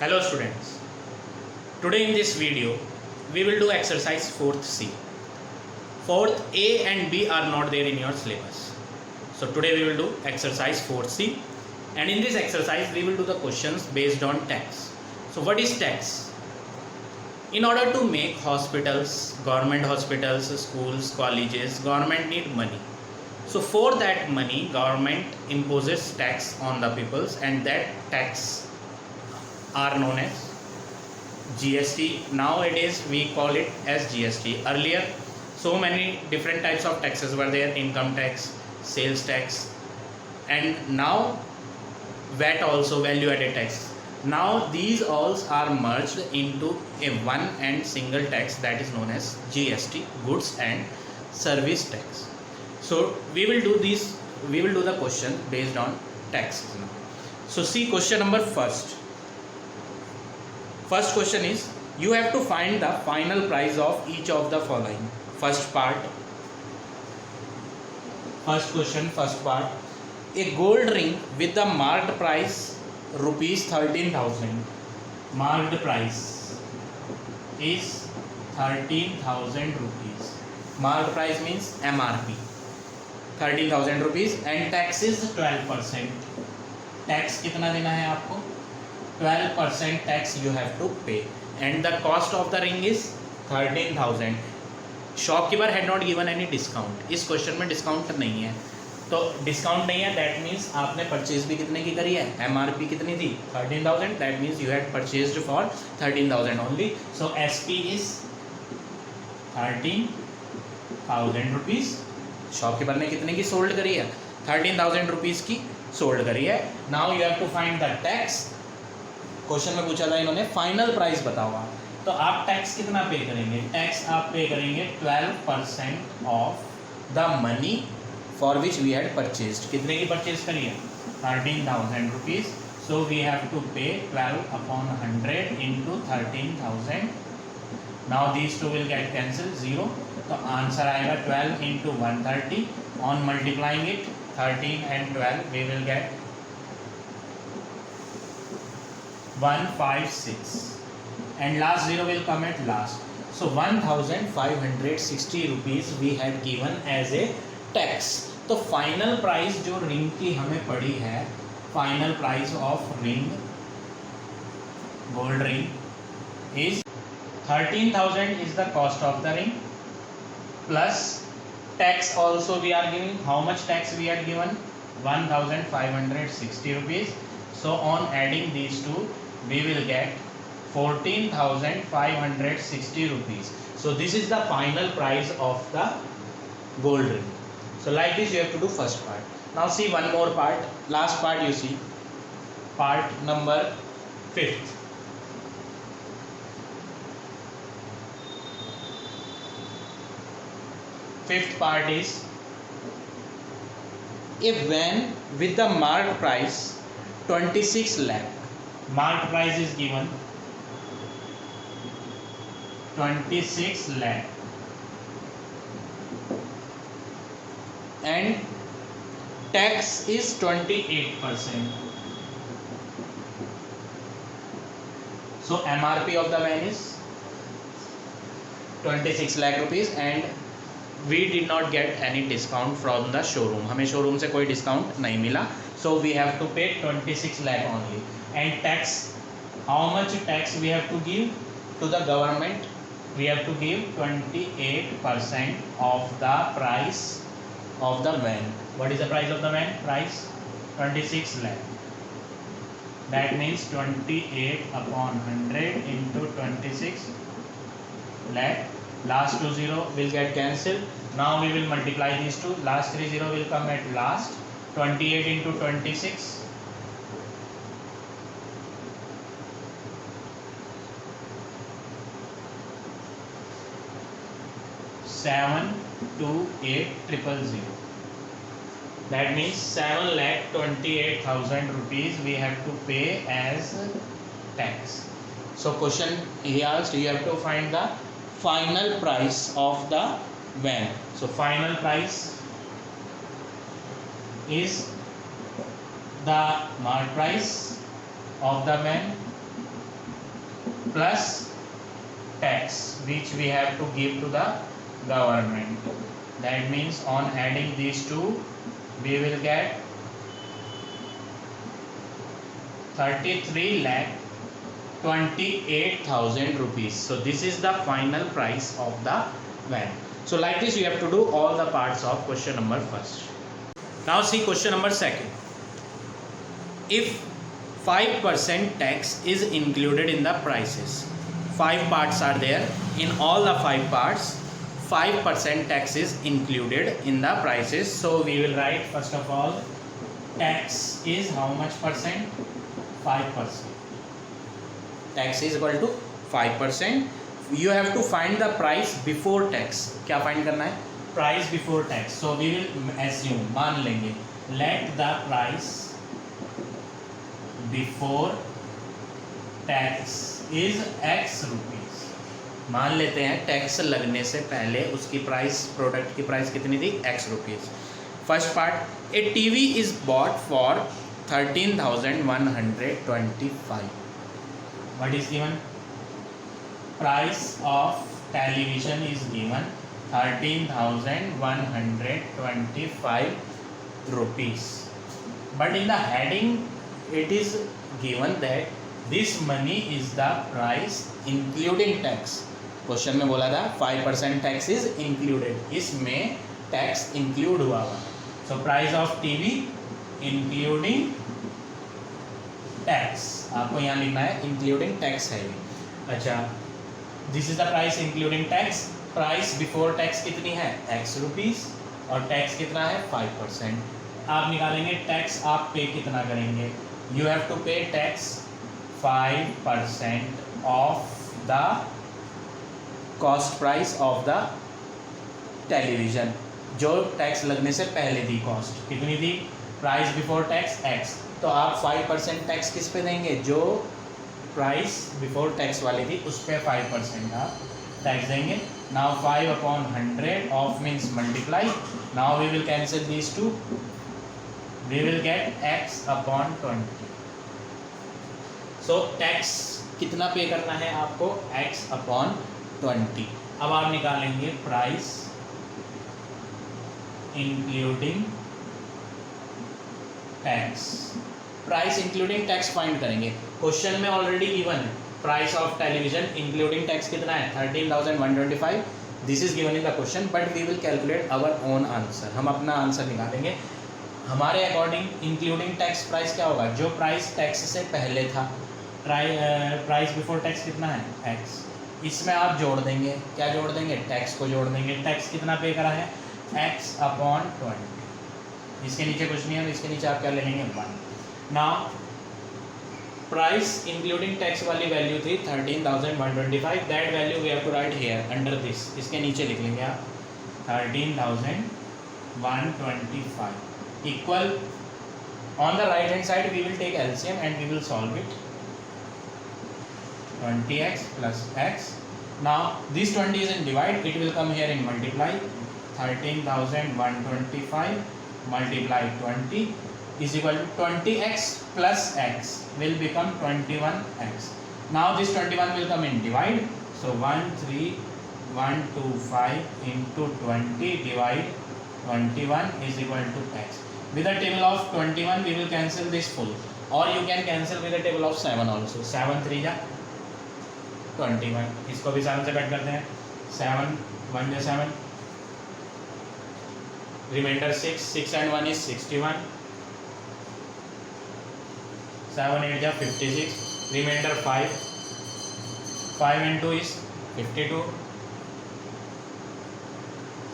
Hello students, today in this video we will do exercise 4th C. 4th A and B are not there in your syllabus. So today we will do exercise 4th C, and in this exercise we will do the questions based on tax. So what is tax? In order to make hospitals, government hospitals, schools, colleges, government need money. So for that money government imposes tax on the peoples, and that tax are known as GST. Nowadays we call it as GST. Earlier so many different types of taxes were there: income tax, sales tax, and now VAT also, value added tax. Now these all are merged into a one and single tax that is known as GST, goods and service tax. So we will do the question based on taxes now. So see question number first. First question is, you have to find the final price of each of the following. First part. First question, first part. A gold ring with the marked price rupees 13,000. Marked price is 13,000 rupees. Marked price means MRP. 13,000 rupees and tax is 12%. Tax कितना देना है आपको? 12% tax you have to pay, and the cost of the ring is 13,000. Shopkeeper had not given any discount. इस question में discount नहीं है, तो discount नहीं है, दैट मीन्स आपने परचेज भी कितने की करी है? MRP कितनी थी? 13,000. That means you had purchased for 13,000 only. So SP is 13,000 rupees. Shopkeeper ने कितने की सोल्ड करी है? 13,000 रुपीज़ की सोल्ड करी है. Now you have to find the tax. Question में पूछा था इन्होंने फाइनल प्राइस बताओ आप, तो आप टैक्स कितना पे करेंगे? टैक्स आप पे करेंगे 12% of the money for which we had purchased. कितने की परचेज करी है? 13,000 rupees. So we have to pay 12 upon 100 into 13,000. Now these two will get cancel, 0. तो आंसर आएगा 12 into 130. On multiplying it 13 and 12 we will get 156, and last zero will come at last. So 1,560 rupees we had given as a tax. तो final price जो ring की हमें पड़ी है, final price of ring, gold ring is 13,000 is the cost of the ring, plus tax also we are giving. How much tax we had given? 1,560 rupees. So on adding these two we will get 14,560 rupees. So this is the final price of the gold ring. So like this you have to do first part. Now see one more part, last part. You see part number 5th. Fifth part is, if when with the marked price 26 lakh, marked price is given 26 lakh, and tax is 28%. So MRP of the van is 26 lakh rupees, and we did not get any discount from the showroom. हमें showroom से कोई discount नहीं मिला. So we have to pay 26 lakh only. And tax, how much tax we have to give to the government? We have to give 28% of the price of the van. What is the price of the van? Price 26 lakh. That means 28 upon 100 into 26 lakh. Last 2 0 will get cancelled. Now we will multiply these two. Last 3 0 will come at last. 28 into 26. 728,000. That means 7,28,000 rupees we have to pay as tax. So question he asked, you have to find the final price of the van. So final price is the mark price of the van plus tax which we have to give to the government. That means on adding these two we will get 33,28,000 rupees. So this is the final price of the van. So like this you have to do all the parts of question number first. Now see question number second. If 5% tax is included in the prices, 5 parts are there. In all the 5 parts 5% tax is included in the prices. So we will write first of all tax is how much percent? 5%. Tax is equal to 5%. You have to find the price before tax. क्या find करना है? Price before tax. So we will assume, मान लेंगे, let the price before tax is X rupees. मान लेते हैं tax लगने से पहले उसकी प्राइस, प्रोडक्ट की प्राइस कितनी थी? X rupees. First part, A TV is bought for 13,125. What is given? Price of television is given 13,125 rupees. But in the heading it is given that this money is the price including tax. Question में बोला था 5% tax is included, इसमें tax include हुआ हुआ. So price of TV including tax, आपको यहाँ लिखना है इंक्लूडिंग टैक्स है ये. अच्छा, this is the price including tax. Price before tax कितनी है? X रुपीज़, और टैक्स कितना है? 5%. आप निकालेंगे टैक्स, आप पे कितना करेंगे? यू हैव टू पे tax 5% of the cost price of the television. जो टैक्स लगने से पहले थी कॉस्ट कितनी थी? Price before tax X. तो आप 5% टैक्स किस पे देंगे? जो प्राइस बिफोर टैक्स वाली थी उस पर 5% आप टैक्स देंगे. Now 5/100 of means multiply. Now we will cancel these two. We will get X/20. So tax कितना पे करना है आपको? X/20. अब आप निकालेंगे price including tax. Price including tax find करेंगे. क्वेश्चन में ऑलरेडी गिवन है price of television including tax कितना है? 13,125. This is given in the question, but we will calculate our own answer. हम अपना आंसर निकालेंगे. हमारे अकॉर्डिंग इंक्लूडिंग टैक्स प्राइस क्या होगा? जो प्राइस टैक्स से पहले था. प्राइस बिफोर टैक्स कितना है? X. इसमें आप जोड़ देंगे. क्या जोड़ देंगे? टैक्स को जोड़ देंगे. टैक्स कितना पे करा है? X/20. इसके नीचे कुछ नहीं है, इसके नीचे आप क्या ले लेंगे? 1. नाउ प्राइस इंक्लूडिंग टैक्स वाली वैल्यू थी 13,125. That value we have to write here under this. इसके नीचे लिख लेंगे आप 13,125 equal. On the right hand side we will take LCM and we will solve it. 20x plus x. Now this 20 is in divide, it will come here in multiply. 13,125 multiply 20 is equal to 20x plus x will become 21x. Now this 21 will come in divide. So 13,125 into 20 divide 21 is equal to x. With the table of 21 we will cancel this full, or you can cancel with the table of 7 also. 7 3 जा 21. इसको भी 7 से cut करते हैं. 7 1 जा 7, reminder 6. 6 and 1 is 61. 7 8 जा 56, reminder 5. 5 and 2 is 52.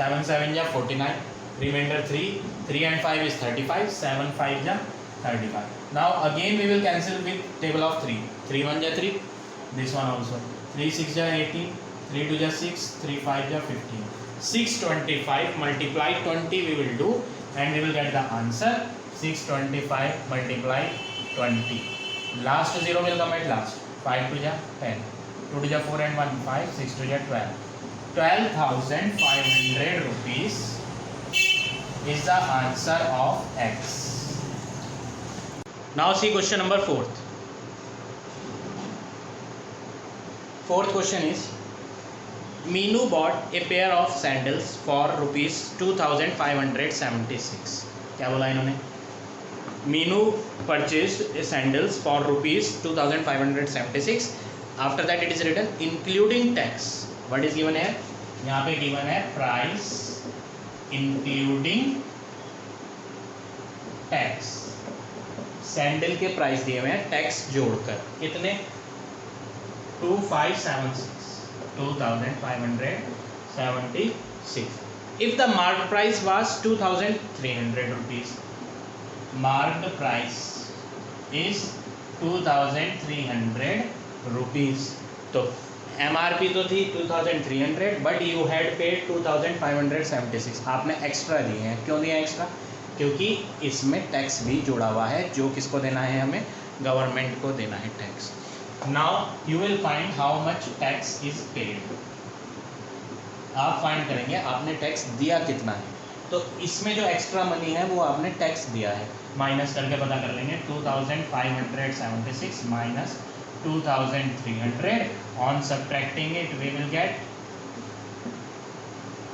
7 7 जा 49, reminder 3. 3 and 5 is 35. 7 5 जा 35. Now again we will cancel with table of 3. 3 1 जा 3. This one also. 3 6 जा 18. 3 2 जा 6. 3 5 जा 15. 625 multiply 20 we will do, and we will get the answer 625 multiply 20. Last 0 will come at last. 5 2 जा 10. 2 2 जा 4 and 1 5. 6 2 जा 12. 12,500 rupees is the answer of X. Now see question number 4. Fourth question is, Meenu bought a pair of sandals for rupees 2576. क्या बोला इन्होंने? Meenu purchased sandals for rupees 2576. After that it is written including tax. What is given here? यहाँ पे given है price including tax. Sandal के price दिए हुए हैं टैक्स जोड़कर कितने? 2576. If the marked price was 2300 rupees, marked price is 2300 rupees. तो MRP तो थी 2300 बट यू हैड पेड 2576. आपने एक्स्ट्रा दिए हैं. क्यों दिए एक्स्ट्रा? क्योंकि इसमें टैक्स भी जुड़ा हुआ है जो किसको देना है? हमें गवर्नमेंट को देना है tax. Now you will find how much tax is paid. आप फाइंड करेंगे आपने टैक्स दिया कितना है. तो इसमें जो एक्स्ट्रा मनी है वो आपने टैक्स दिया है, माइनस करके पता कर लेंगे. 2576 minus 2300 on subtracting it we will get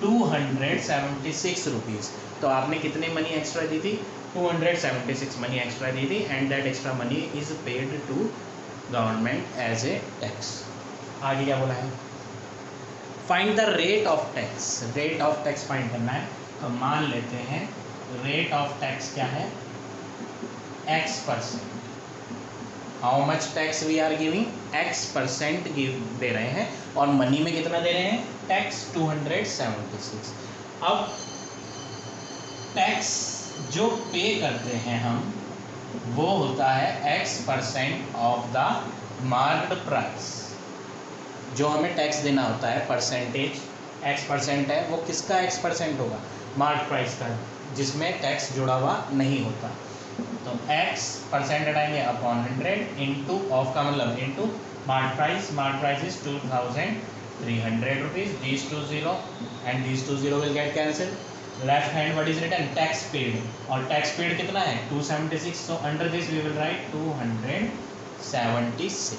276 rupees. तो आपने कितनी मनी एक्स्ट्रा दी थी? 276 मनी एक्स्ट्रा दी थी and that extra money is paid to government as a tax. आगे क्या बोला है? Find the rate of tax. Rate of tax find करना है. तो मान लेते हैं रेट ऑफ टैक्स क्या है? X%. How much tax we are giving? X% दे रहे हैं और मनी में कितना दे रहे हैं? टैक्स 276. अब टैक्स जो पे करते हैं हम वो होता है X% of the marked price. जो हमें टैक्स देना होता है परसेंटेज X% है, वो किसका X% होगा? मार्क्ड प्राइस का, जिसमें टैक्स जुड़ा हुआ नहीं होता. तो X% हटाएंगे अपॉन 100 इंटू ऑफ का मतलब into marked price. Marked price is 2300 rupees. These 20 and these 20 will get cancel. Left hand what is written? Tax paid. और टैक्स पेड कितना है? 276. So under this we will write 276.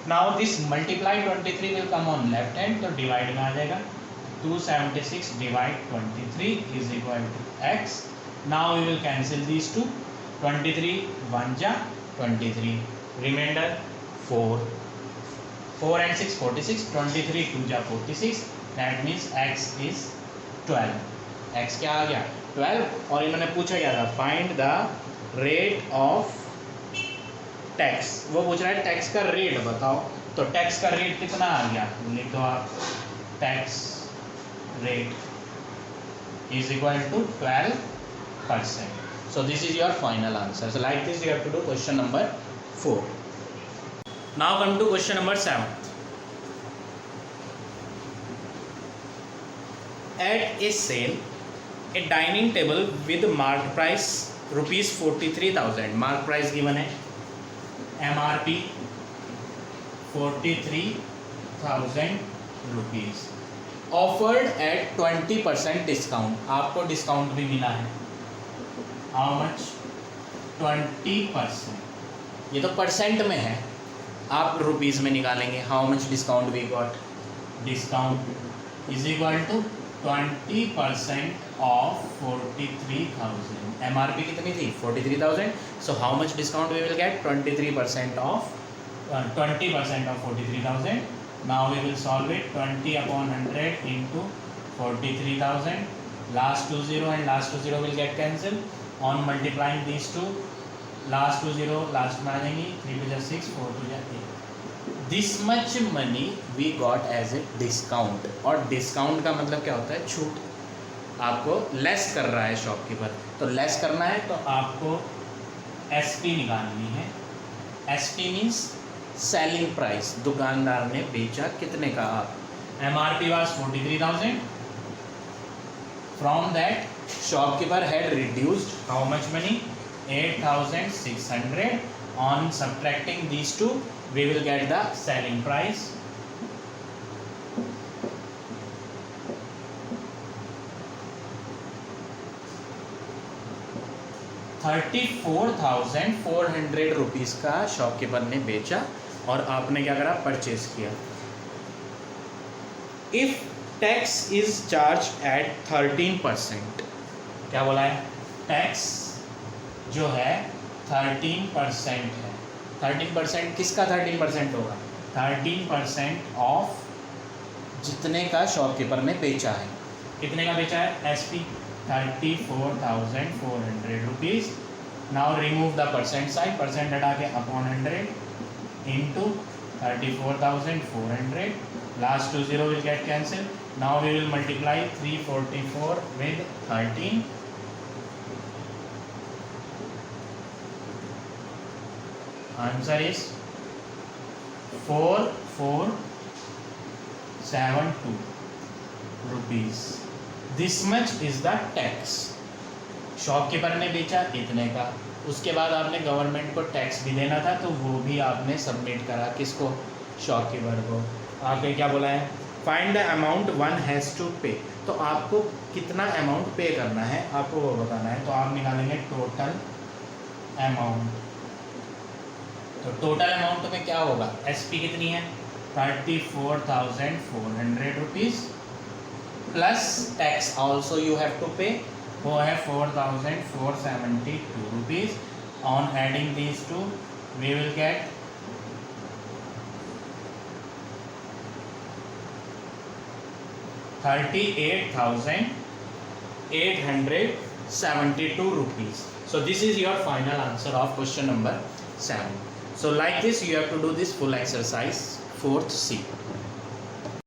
Now this multiply 23 will come on left hand, तो divide में आ जाएगा. 276 divide 23 is equal to x. Now we will cancel these two. 23 1 जा 23, reminder 4 and 6 46, 23 2 जा 46. That means x is 12. x क्या आ गया? 12. और इन्होंने पूछा क्या था? Find the rate of tax. वो पूछ रहा है टैक्स का रेट बताओ. तो टैक्स का रेट कितना आ गया? लिख दो आप. Tax rate is equal to 12%. So this is your final answer. So like this you have to do question number 4. Now come to question number 7. At a sale, a dining table with marked price rupees 43,000. Marked price given है MRP 43,000 rupees. Offered at 20% discount. आपको discount भी मिला है. How much? 20%. ये तो percent में है, आप रुपीज़ में निकालेंगे. How much discount we got? Discount is equal to 20% of 43,000. MRP कितनी थी? 43,000. So how much discount we will get? 20% of 43,000. Now we will solve it. 20 upon 100 into 43,000. Last 20 and last 20 will get cancelled. On multiplying these two, last 20 last में आ जाएंगी. 3 to 6, 4 to 8. This much money we got as a discount. और discount का मतलब क्या होता है? छूट. आपको लेस कर रहा है शॉपकीपर. तो लेस करना है तो आपको SP निकालनी है. SP means selling price. दुकानदार ने बेचा कितने का? आप MRP was 43,000. From that shopkeeper had reduced how much money? 8,600. On subtracting these two we will get the selling price. 34,400 rupees का शॉपकीपर ने बेचा और आपने क्या करा? परचेज किया. If tax is charge at 13%, क्या बोला है, टैक्स जो है 13% है। 13% किसका 13% होगा, 13% ऑफ जितने का शॉपकीपर ने बेचा है। कितने का बेचा है, S P 34,400 rupees. Now remove the percent sign, percent हटा के upon 100 into 34,400, last two zero will get cancel. Now we will multiply 344 with 13, answer is 4472 rupees. This much is the tax. Shopkeeper ने बेचा इतने का, उसके बाद आपने government को टैक्स भी देना था, तो वो भी आपने सबमिट करा, किसको, शॉपकीपर को। आपने क्या बोला है, find the amount one has to pay. तो आपको कितना अमाउंट पे करना है आपको वो बताना है। तो आप निकालेंगे टोटल अमाउंट। तो टोटल अमाउंट में क्या होगा, एस पी कितनी है, 34,400 rupees plus tax also you have to pay, वो है 4,472 rupees. On adding these two we will get 38,872 rupees. So this is your final answer of question number 7. So like this you have to do this full exercise 4th C.